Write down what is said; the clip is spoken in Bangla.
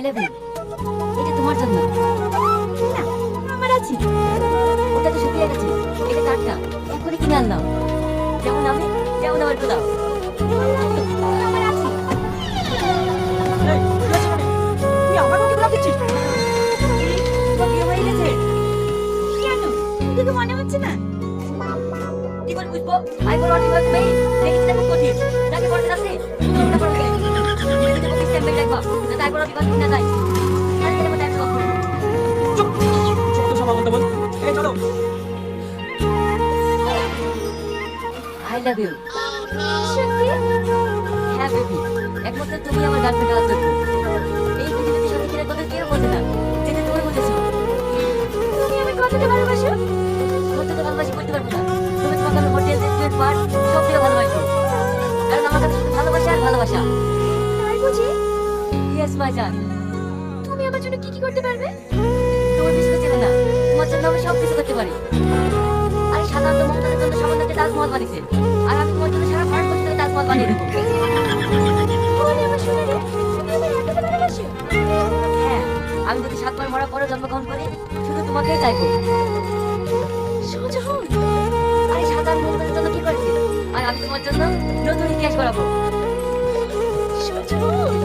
I love you. এটা তোমার জন্য। না, আমার আছে। ওটা তো শুকিয়ে গেছে, এটা টাটকা, এখনই কিনে আনলাম। যেমন আমি, যেমন আমার গোলাপ। আমার আছে। এই, কি আছে মানে? তুই আমার মুখে গোলাপ দিচ্ছিস? তোমার বিয়ে হয়ে গেছে? কেন, তোকে মনে হচ্ছে না? কি করে বুঝবো? I for what you are paid. দেখেছি না খুব কঠিন। তাকে বলতে যাচ্ছে, তুমি ওটা করো কে? তুমি যদি বলতে স্ট্যাম্প রাখবা, যাতে I for what you are না যায়। আর তেরে মধ্যে একটা কথা। চুপ চুপ তো সব বলতে বল। এই চলো। I love you. সত্যি? হ্যাঁ বেবি, একমাত্র তুমি আমার গার্লফ্রেন্ড হওয়ার যোগ্য। এই পৃথিবীতে সত্যিকারের কথা কেউ বোঝে না, যেটা তুমি বুঝেছো। তুমি আমায় কতটা ভালোবাসো? কতটা ভালোবাসি বলতে পারবো না। তুমি তোমাকে আমি হোটেল রেস্টুরেন্ট বার সব থেকে ভালোবাসি। কারণ আমার কাছে শুধু ভালোবাসা আর ভালোবাসা। তাই বুঝি? ইয়েস মাই জান। তুমি আমার জন্য কি কি করতে পারবে? তোমার কিছু চেনে না, তোমার জন্য আমি সব কিছু করতে পারি। আরে সাধারণত মমতাজের জন্য সামান্যকে তাজমহল বানিয়েছে, আর আমি তোমার জন্য সারা ভারতবর্ষকে তাজমহল বানিয়ে দেবো। বলে আমার শুনে রে, তুমি আমায় এতটা ভালোবাসো? হ্যাঁ, আমি যদি 7 বার মরার পরে জন্মগ্রহণ করি, শুধু তোমাকেই চাইবো। শাহজাহান, আরে সাধারণ মমতাজের জন্য কি করেছে, আর আমি তোমার জন্য নতুন ইতিহাস করাবো। শাহজাহান।